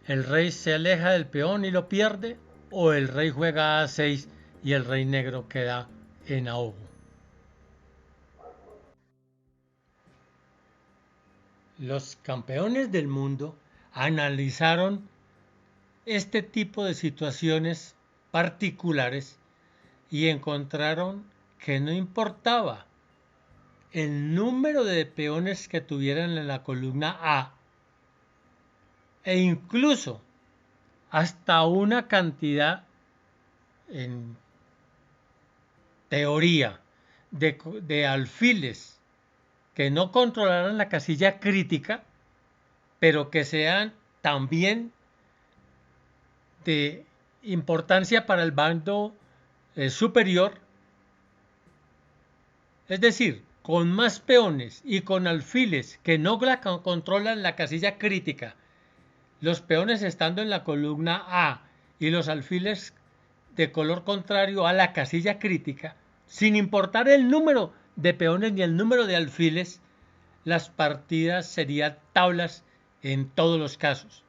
[SPEAKER 1] El rey se aleja del peón y lo pierde, o el rey juega A6 y el rey negro queda en ahogo. Los campeones del mundo analizaron este tipo de situaciones particulares y encontraron que no importaba el número de peones que tuvieran en la columna A, e incluso hasta una cantidad, en teoría, de alfiles que no controlaran la casilla crítica, pero que sean también de importancia para el bando superior, es decir, con más peones y con alfiles que no controlan la casilla crítica, los peones estando en la columna A y los alfiles de color contrario a la casilla crítica, sin importar el número de peones ni el número de alfiles, las partidas serían tablas en todos los casos.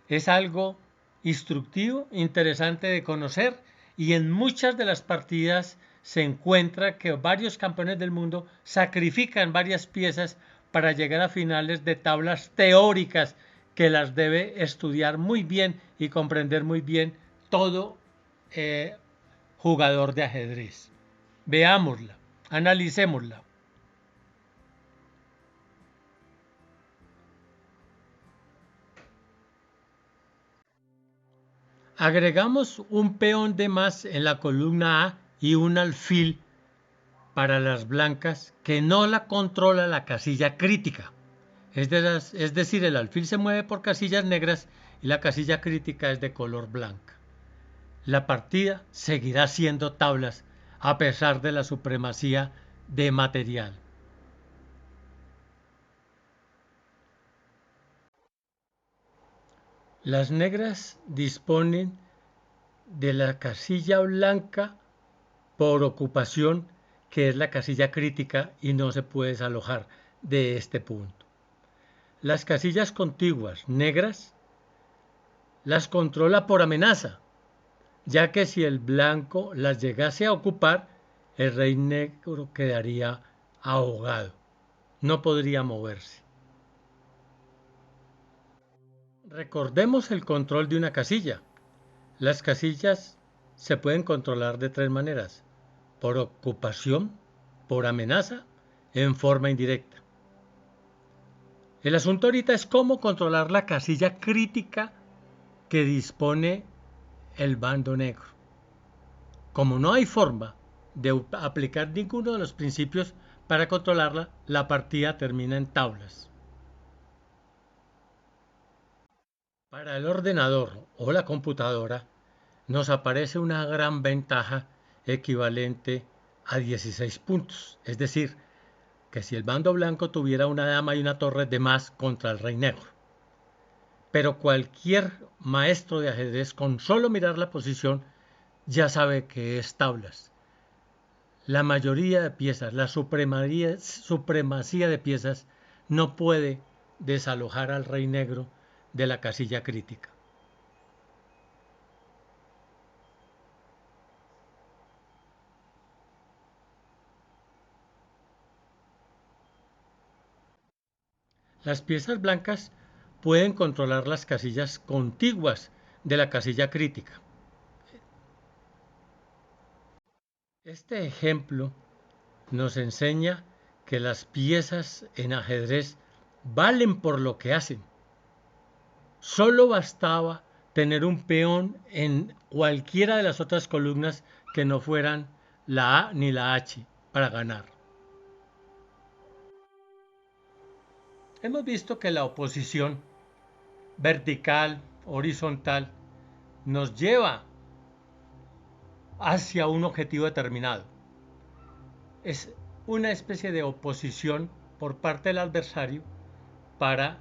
[SPEAKER 1] Es algo instructivo, interesante de conocer, y en muchas de las partidas se encuentra que varios campeones del mundo sacrifican varias piezas para llegar a finales de tablas teóricas que las debe estudiar muy bien y comprender muy bien todo jugador de ajedrez. Veámosla, analicémosla. Agregamos un peón de más en la columna A y un alfil para las blancas que no la controla la casilla crítica. Es decir, el alfil se mueve por casillas negras y la casilla crítica es de color blanca. La partida seguirá siendo tablas a pesar de la supremacía de material. Las negras disponen de la casilla blanca por ocupación, que es la casilla crítica y no se puede desalojar de este punto. Las casillas contiguas negras las controla por amenaza, ya que si el blanco las llegase a ocupar, el rey negro quedaría ahogado, no podría moverse. Recordemos el control de una casilla. Las casillas se pueden controlar de tres maneras: por ocupación, por amenaza, en forma indirecta. El asunto ahorita es cómo controlar la casilla crítica que dispone el bando negro. Como no hay forma de aplicar ninguno de los principios para controlarla, la partida termina en tablas. Para el ordenador o la computadora nos aparece una gran ventaja equivalente a 16 puntos, es decir, que si el bando blanco tuviera una dama y una torre de más contra el rey negro. Pero cualquier maestro de ajedrez con solo mirar la posición ya sabe que es tablas. La mayoría de piezas, la supremacía de piezas no puede desalojar al rey negro de la casilla crítica. Las piezas blancas pueden controlar las casillas contiguas de la casilla crítica. Este ejemplo nos enseña que las piezas en ajedrez valen por lo que hacen. Solo bastaba tener un peón en cualquiera de las otras columnas que no fueran la A ni la H para ganar. Hemos visto que la oposición vertical, horizontal, nos lleva hacia un objetivo determinado. Es una especie de oposición por parte del adversario para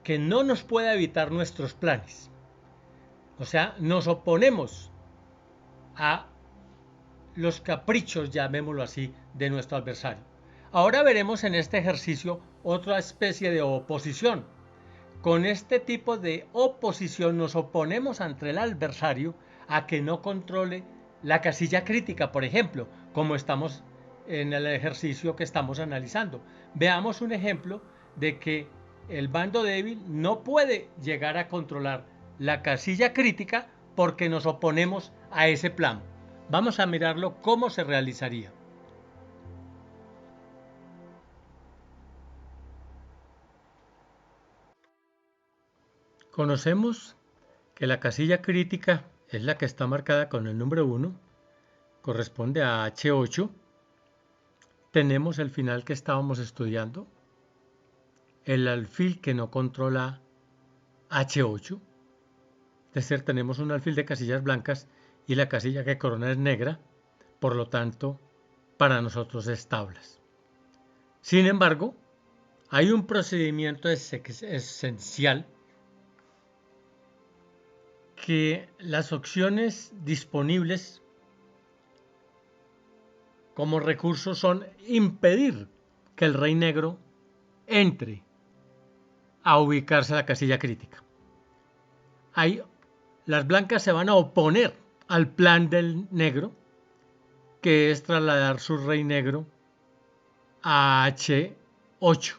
[SPEAKER 1] que no nos pueda evitar nuestros planes. O sea, nos oponemos a los caprichos, llamémoslo así, de nuestro adversario. Ahora veremos en este ejercicio otra especie de oposición. Con este tipo de oposición nos oponemos ante el adversario a que no controle la casilla crítica, por ejemplo, como estamos en el ejercicio que estamos analizando. Veamos un ejemplo de que el bando débil no puede llegar a controlar la casilla crítica porque nos oponemos a ese plan. Vamos a mirarlo cómo se realizaría. Conocemos que la casilla crítica es la que está marcada con el número 1, corresponde a H8. Tenemos el final que estábamos estudiando, el alfil que no controla H8. Es decir, tenemos un alfil de casillas blancas y la casilla que corona es negra, por lo tanto, para nosotros es tablas. Sin embargo, hay un procedimiento esencial que las opciones disponibles como recurso son impedir que el rey negro entre a ubicarse a la casilla crítica. Ahí las blancas se van a oponer al plan del negro, que es trasladar su rey negro a H8,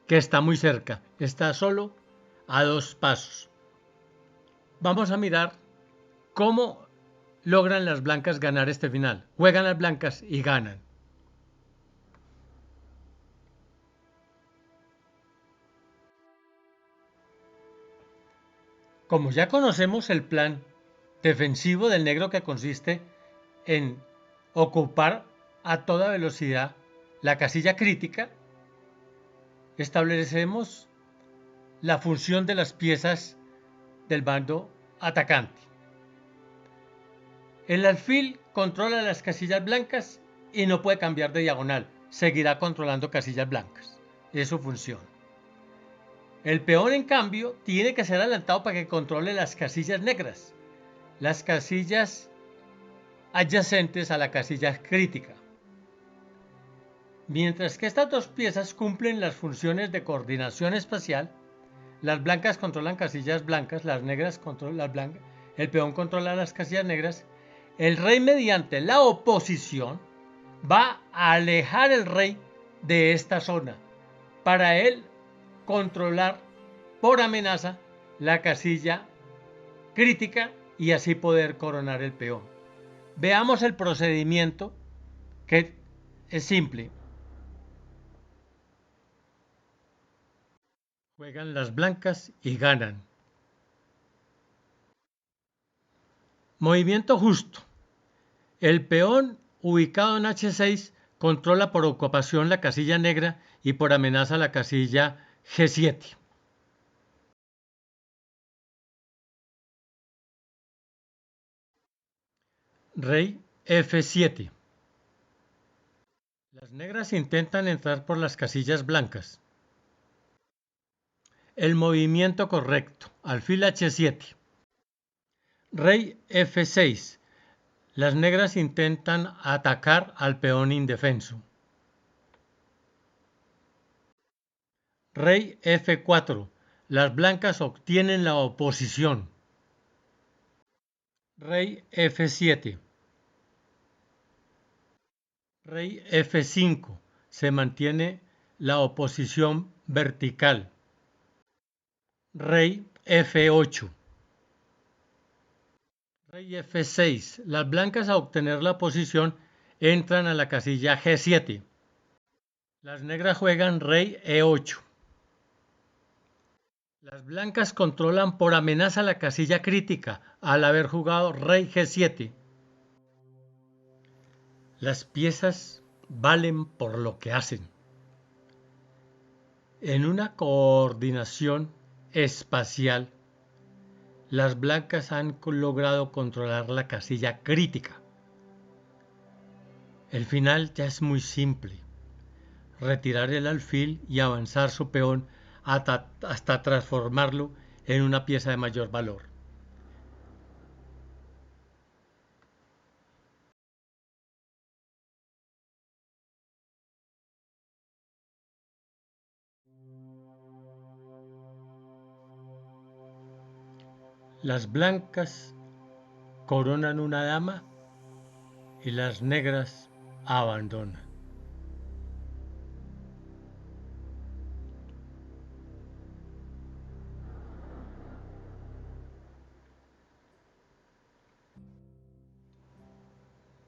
[SPEAKER 1] que está muy cerca, está solo a 2 pasos. Vamos a mirar cómo logran las blancas ganar este final. Juegan las blancas y ganan. Como ya conocemos el plan defensivo del negro, que consiste en ocupar a toda velocidad la casilla crítica, establecemos la función de las piezas del bando atacante. El alfil controla las casillas blancas y no puede cambiar de diagonal, seguirá controlando casillas blancas. Es su función. El peón, en cambio, tiene que ser adelantado para que controle las casillas negras, las casillas adyacentes a la casilla crítica. Mientras que estas dos piezas cumplen las funciones de coordinación espacial, las blancas controlan casillas blancas, las negras controlan las blancas, el peón controla las casillas negras. El rey, mediante la oposición, va a alejar el rey de esta zona para él controlar por amenaza la casilla crítica y así poder coronar el peón. Veamos el procedimiento, que es simple. Juegan las blancas y ganan. Movimiento justo. El peón ubicado en H6 controla por ocupación la casilla negra y por amenaza la casilla G7. Rey F7. Las negras intentan entrar por las casillas blancas. El movimiento correcto. Alfil H7. Rey F6. Las negras intentan atacar al peón indefenso. Rey F4. Las blancas obtienen la oposición. Rey F7. Rey F5. Se mantiene la oposición vertical. Rey F8. Rey F6. Las blancas, a obtener la posición, entran a la casilla G7. Las negras juegan rey E8. Las blancas controlan por amenaza la casilla crítica al haber jugado rey G7. Las piezas valen por lo que hacen. En una coordinación espacial, las blancas han logrado controlar la casilla crítica. El final ya es muy simple. Retirar el alfil y avanzar su peón hasta transformarlo en una pieza de mayor valor. Las blancas coronan una dama y las negras abandonan.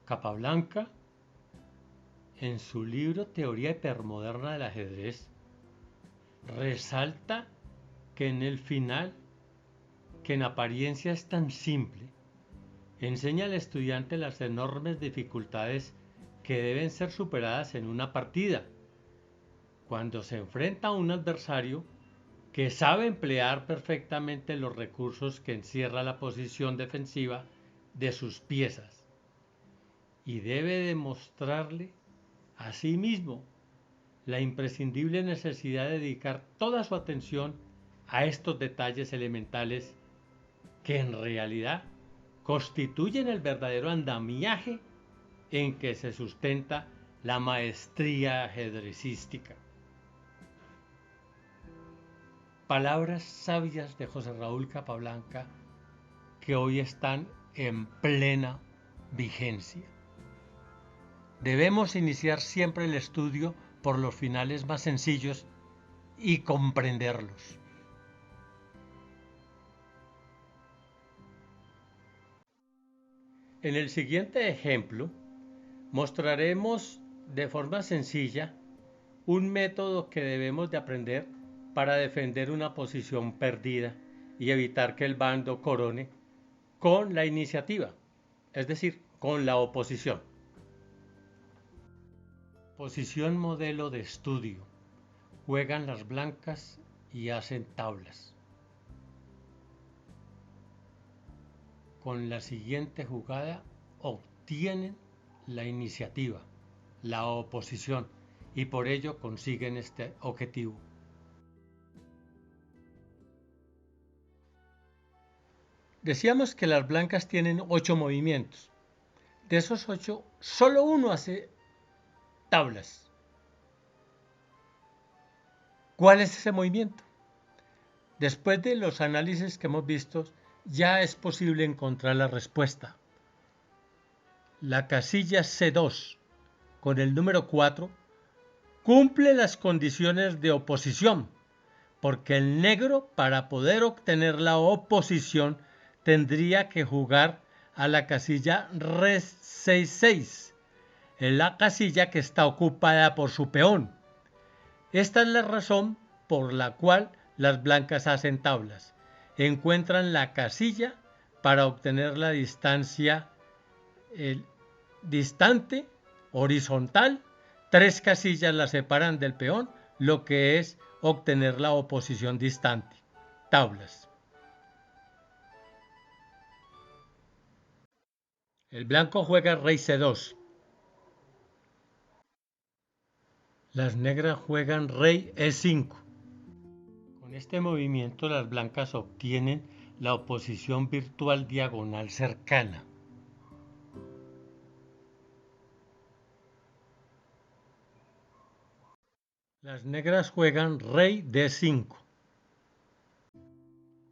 [SPEAKER 1] Capablanca, en su libro Teoría hipermoderna del ajedrez, resalta que en el final, que en apariencia es tan simple, enseña al estudiante las enormes dificultades que deben ser superadas en una partida, cuando se enfrenta a un adversario que sabe emplear perfectamente los recursos que encierra la posición defensiva de sus piezas, y debe demostrarle a sí mismo la imprescindible necesidad de dedicar toda su atención a estos detalles elementales que en realidad constituyen el verdadero andamiaje en que se sustenta la maestría ajedrecística. Palabras sabias de José Raúl Capablanca que hoy están en plena vigencia. Debemos iniciar siempre el estudio por los finales más sencillos y comprenderlos. En el siguiente ejemplo, mostraremos de forma sencilla un método que debemos de aprender para defender una posición perdida y evitar que el bando corone con la iniciativa, es decir, con la oposición. Posición modelo de estudio. Juegan las blancas y hacen tablas. Con la siguiente jugada obtienen la iniciativa, la oposición, y por ello consiguen este objetivo. Decíamos que las blancas tienen 8 movimientos. De esos 8, solo uno hace tablas. ¿Cuál es ese movimiento? Después de los análisis que hemos visto, ya es posible encontrar la respuesta. La casilla C2 con el número 4 cumple las condiciones de oposición, porque el negro, para poder obtener la oposición, tendría que jugar a la casilla Re6-6, en la casilla que está ocupada por su peón. Esta es la razón por la cual las blancas hacen tablas. Encuentran la casilla para obtener la distancia distante, horizontal. 3 casillas la separan del peón, lo que es obtener la oposición distante. Tablas. El blanco juega rey C2. Las negras juegan rey E5. Con este movimiento las blancas obtienen la oposición virtual diagonal cercana. Las negras juegan rey D5.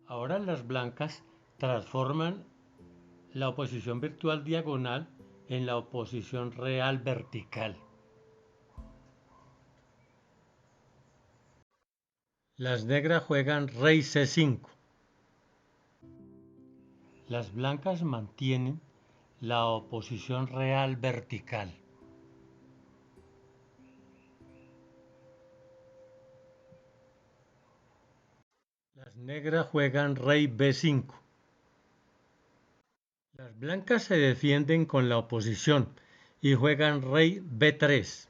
[SPEAKER 1] Ahora las blancas transforman la oposición virtual diagonal en la oposición real vertical. Las negras juegan rey C5. Las blancas mantienen la oposición real vertical. Las negras juegan rey B5. Las blancas se defienden con la oposición y juegan rey B3.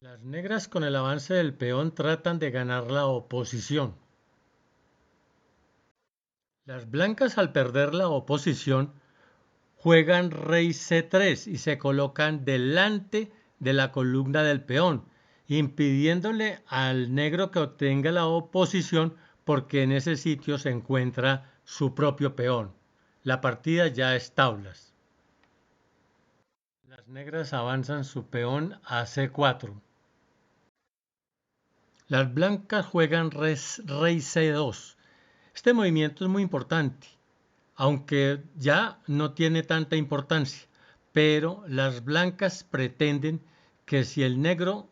[SPEAKER 1] Las negras con el avance del peón tratan de ganar la oposición. Las blancas al perder la oposición juegan rey C3 y se colocan delante de la columna del peón, impidiéndole al negro que obtenga la oposición porque en ese sitio se encuentra su propio peón. La partida ya es tablas. Las negras avanzan su peón a C4. Las blancas juegan rey C2. Este movimiento es muy importante, aunque ya no tiene tanta importancia, pero las blancas pretenden que si el negro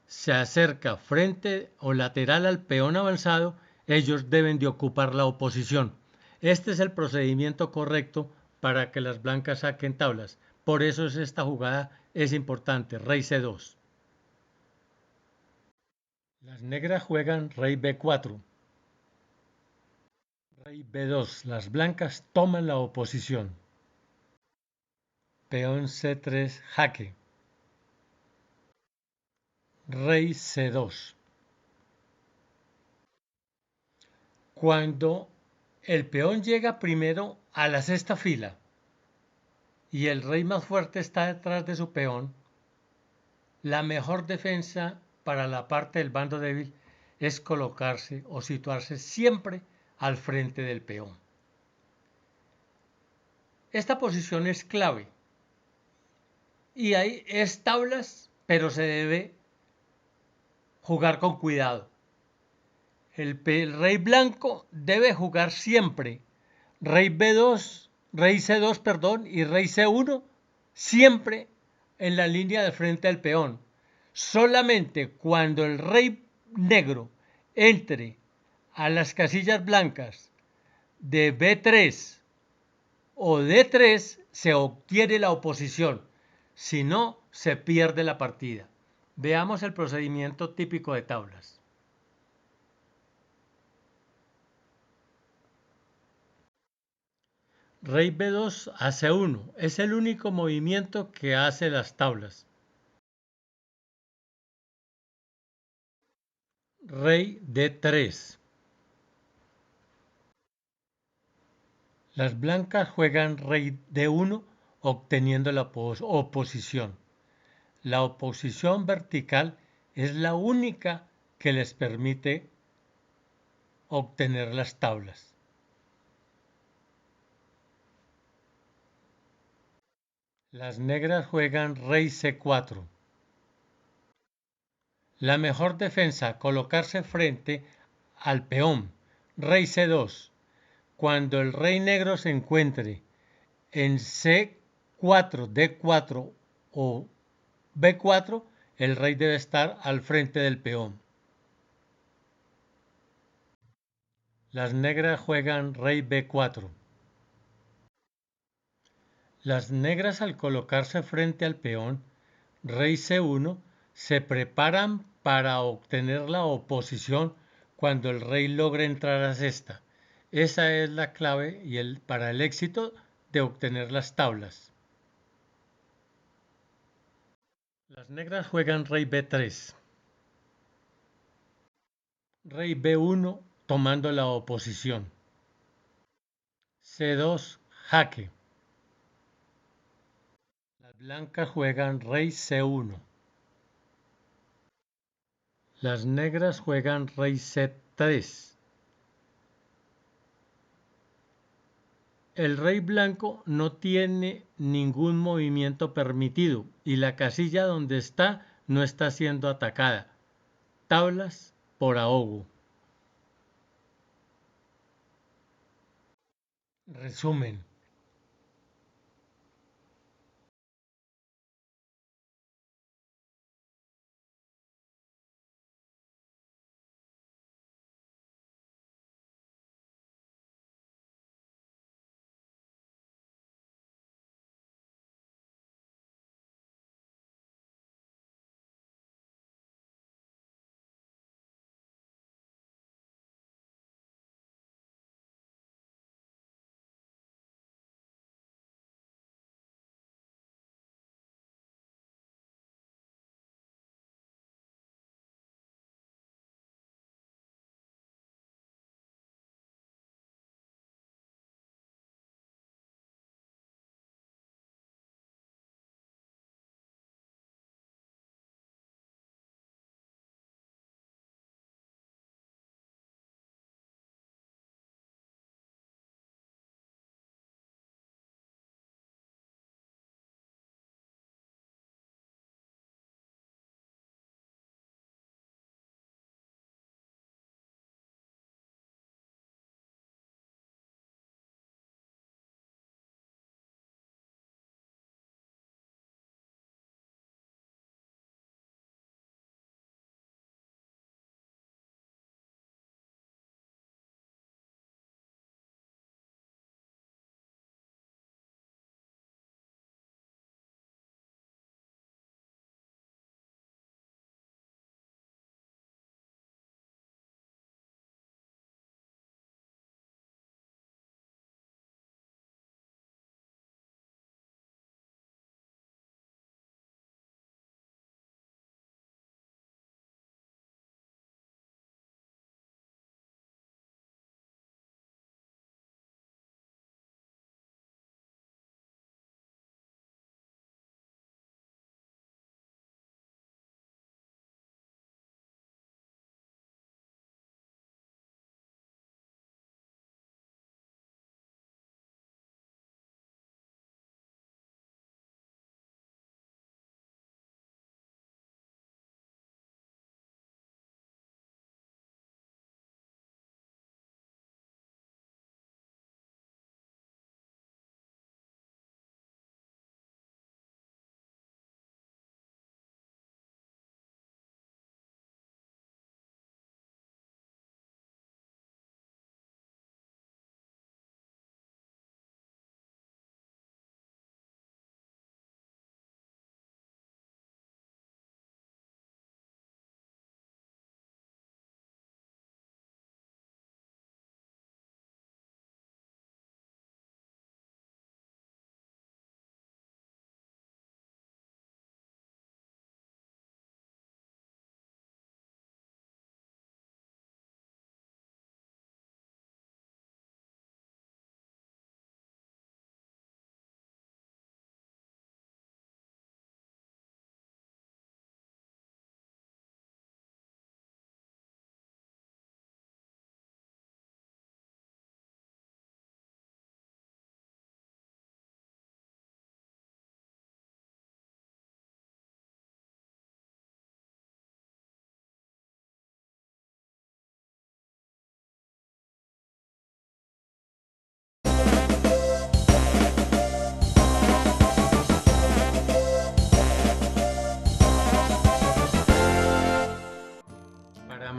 [SPEAKER 1] se acerca frente o lateral al peón avanzado, ellos deben de ocupar la oposición. Este es el procedimiento correcto para que las blancas saquen tablas. Por eso esta jugada es importante, rey C2. Las negras juegan rey B4, rey B2. Las blancas toman la oposición. Peón C3, jaque. Rey C2. Cuando el peón llega primero a la sexta fila y el rey más fuerte está detrás de su peón, la mejor defensa para la parte del bando débil es colocarse o situarse siempre al frente del peón. Esta posición es clave y hay tablas, pero se debe jugar con cuidado. El rey blanco debe jugar siempre rey B2, rey C2, perdón, y rey C1 siempre en la línea de frente al peón. Solamente cuando el rey negro entre a las casillas blancas de B3 o D3 se obtiene la oposición. Si no, se pierde la partida. Veamos el procedimiento típico de tablas. Rey B2 a C1 es el único movimiento que hace las tablas. Rey D3. Las blancas juegan rey D1 obteniendo la oposición. La oposición vertical es la única que les permite obtener las tablas. Las negras juegan rey C4. La mejor defensa, colocarse frente al peón, rey C2. Cuando el rey negro se encuentre en C4, D4 o B4, el rey debe estar al frente del peón. Las negras juegan rey B4. Las negras al colocarse frente al peón, rey C1, se preparan para obtener la oposición cuando el rey logra entrar a cesta. Esa es la clave para el éxito de obtener las tablas. Las negras juegan rey B3. Rey B1 tomando la oposición. C2, jaque. Las blancas juegan rey C1. Las negras juegan rey C3. El rey blanco no tiene ningún movimiento permitido y la casilla donde está no está siendo atacada. Tablas por ahogo. Resumen.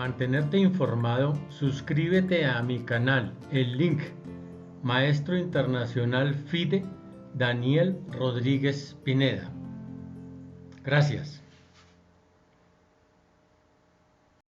[SPEAKER 1] mantenerte informado, suscríbete a mi canal. El link: Maestro Internacional FIDE Daniel Rodríguez Pineda. Gracias.